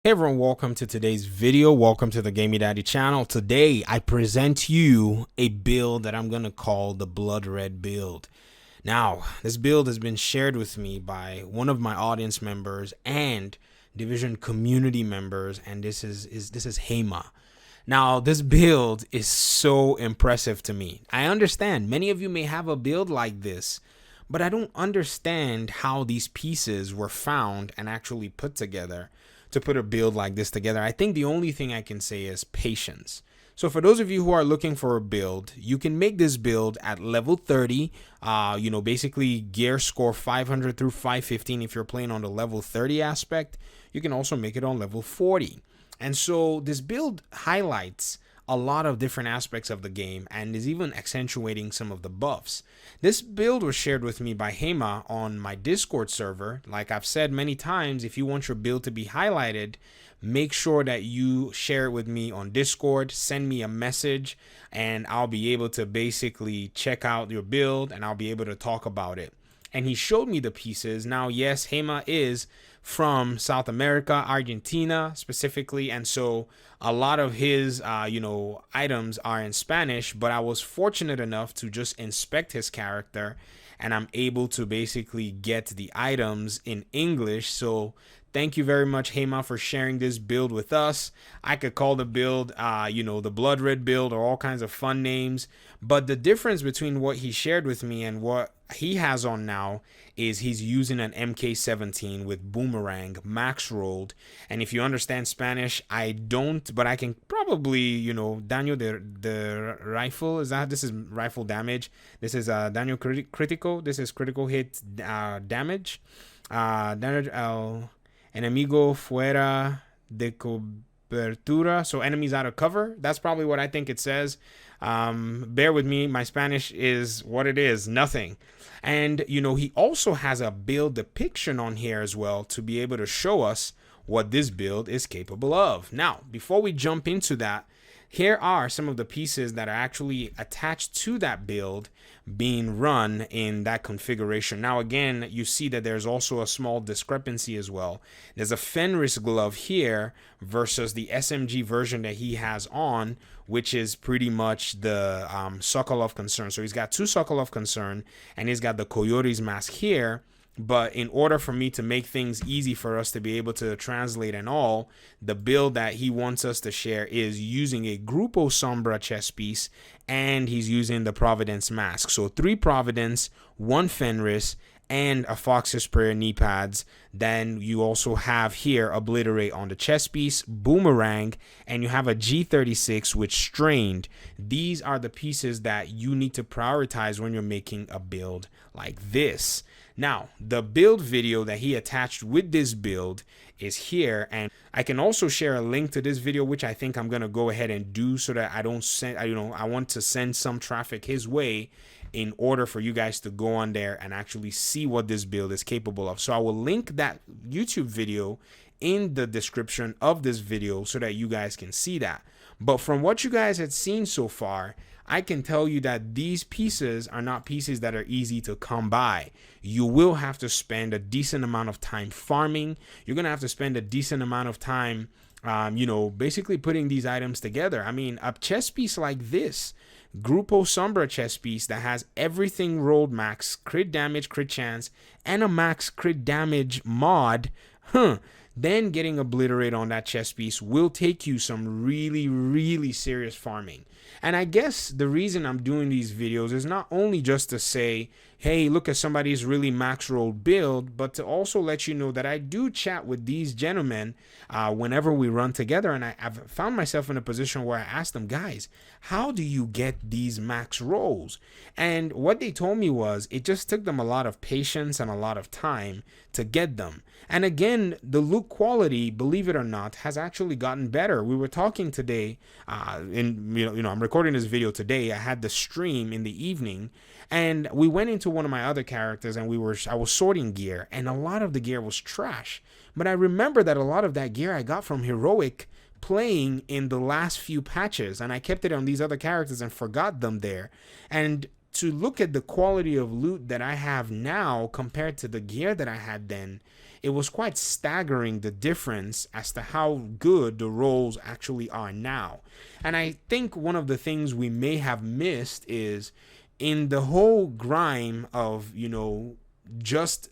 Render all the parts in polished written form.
Hey everyone, welcome to today's video. Welcome to the Gaming Daddy channel. Today I present you a build that I'm gonna call the Blood Red build. Now, this build has been shared with me by one of my audience members and Division community members, and this is Hema. Now, this build is so impressive to me. I understand many of you may have a build like this, but I don't understand how these pieces were found and actually put together to put a build like this together. I think the only thing I can say is patience. So for those of you who are looking for a build, you can make this build at level 30, basically gear score 500 through 515 if you're playing on the level 30 aspect. You can also make it on level 40. And so this build highlights a lot of different aspects of the game and is even accentuating some of the buffs. This build was shared with me by Hema on my Discord server. Like I've said many times, if you want your build to be highlighted, make sure that you share it with me on Discord, send me a message, and I'll be able to basically check out your build and I'll be able to talk about it. And he showed me the pieces. Now, yes, Hema is from South America, Argentina specifically, and so a lot of his items are in Spanish, but I was fortunate enough to just inspect his character and I'm able to basically get the items in English. So thank you very much, Hema, for sharing this build with us. I could call the build, the Blood Red build or all kinds of fun names. But the difference between what he shared with me and what he has on now is he's using an MK17 with boomerang max rolled. And if you understand Spanish, I don't, but I can probably, Daño the rifle, this is rifle damage. This is Daño critical. This is critical hit damage. Damage enemigo fuera de cobertura, so enemies out of cover. That's probably what I think it says. Bear with me, my Spanish is what it is, nothing. And he also has a build depiction on here as well to be able to show us what this build is capable of. Now, before we jump into that, here are some of the pieces that are actually attached to that build being run in that configuration. Now, again, you see that there's also a small discrepancy as well. There's a Fenris glove here versus the SMG version that he has on, which is pretty much the Sokolov Concern. So he's got two Sokolov Concern and he's got the Coyote's mask here. But in order for me to make things easy for us to be able to translate and all, the build that he wants us to share is using a Grupo Sombra chest piece, and he's using the Providence mask. So 3 Providence, 1 Fenris, and a Fox's Sprayer knee pads. Then you also have here Obliterate on the chest piece, Boomerang, and you have a G36 with Strained. These are the pieces that you need to prioritize when you're making a build like this. Now, the build video that he attached with this build is here, and I can also share a link to this video, which I think I'm gonna go ahead and do so that I don't send, I want to send some traffic his way in order for you guys to go on there and actually see what this build is capable of. So I will link that YouTube video in the description of this video so that you guys can see that. But from what you guys had seen so far, I can tell you that these pieces are not pieces that are easy to come by. You will have to spend a decent amount of time farming. You're going to have to spend a decent amount of time, basically putting these items together. I mean, a chess piece like this, Grupo Sombra chess piece that has everything rolled max, crit damage, crit chance, and a max crit damage mod, then getting Obliterate on that chess piece will take you some really, really serious farming. And I guess the reason I'm doing these videos is not only just to say, hey, look at somebody's really max rolled build, but to also let you know that I do chat with these gentlemen whenever we run together. And I've found myself in a position where I asked them, guys, how do you get these max rolls? And what they told me was it just took them a lot of patience and a lot of time to get them. And again, the loot quality, believe it or not, has actually gotten better. We were talking today, I'm recording this video today. I had the stream in the evening, and we went into one of my other characters, and I was sorting gear, and a lot of the gear was trash. But I remember that a lot of that gear I got from Heroic playing in the last few patches, and I kept it on these other characters and forgot them there. And to look at the quality of loot that I have now compared to the gear that I had then, it was quite staggering, the difference as to how good the rolls actually are now. And I think one of the things we may have missed is in the whole grime of, just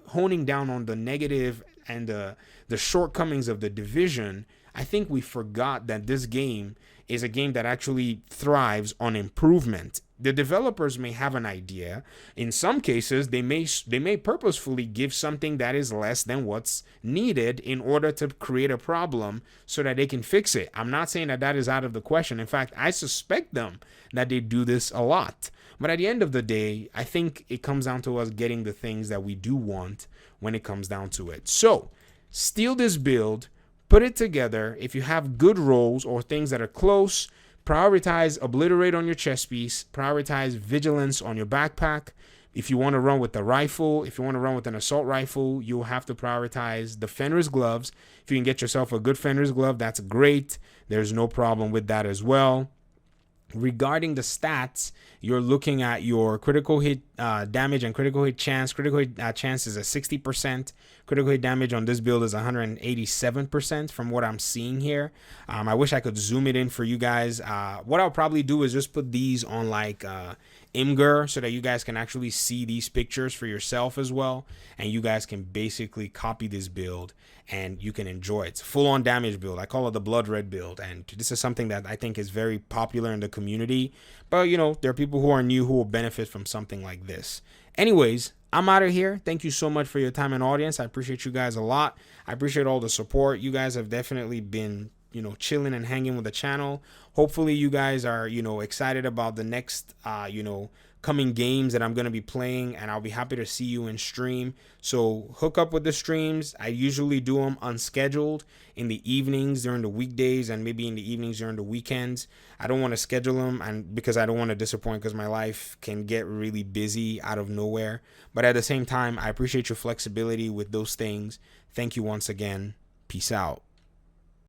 honing down on the negative and the shortcomings of the division, I think we forgot that this game is a game that actually thrives on improvement. The developers may have an idea. In some cases, they may purposefully give something that is less than what's needed in order to create a problem so that they can fix it. I'm not saying that is out of the question. In fact, I suspect them that they do this a lot. But at the end of the day, I think it comes down to us getting the things that we do want when it comes down to it. So, steal this build, put it together. If you have good rolls or things that are close, prioritize Obliterate on your chest piece, prioritize Vigilance on your backpack. If you want to run with the rifle, if you want to run with an assault rifle, you'll have to prioritize the Fenris gloves. If you can get yourself a good Fenris glove, that's great. There's no problem with that as well. Regarding the stats, you're looking at your critical hit damage and critical hit chance. Critical hit chance is a 60%. Critical hit damage on this build is 187% from what I'm seeing here. I wish I could zoom it in for you guys. What I'll probably do is just put these on like Imgur so that you guys can actually see these pictures for yourself as well. And you guys can basically copy this build and you can enjoy it. It's a full-on damage build. I call it the Blood Red build. And this is something that I think is very popular in the community. But, there are people who are new who will benefit from something like this. Anyways, I'm out of here. Thank you so much for your time and audience. I appreciate you guys a lot. I appreciate all the support. You guys have definitely been, chilling and hanging with the channel. Hopefully you guys are, excited about the next, coming games that I'm going to be playing, and I'll be happy to see you in stream. So hook up with the streams. I usually do them unscheduled in the evenings during the weekdays and maybe in the evenings during the weekends. I don't want to schedule them and because I don't want to disappoint, because my life can get really busy out of nowhere. But at the same time, I appreciate your flexibility with those things. Thank you once again. Peace out.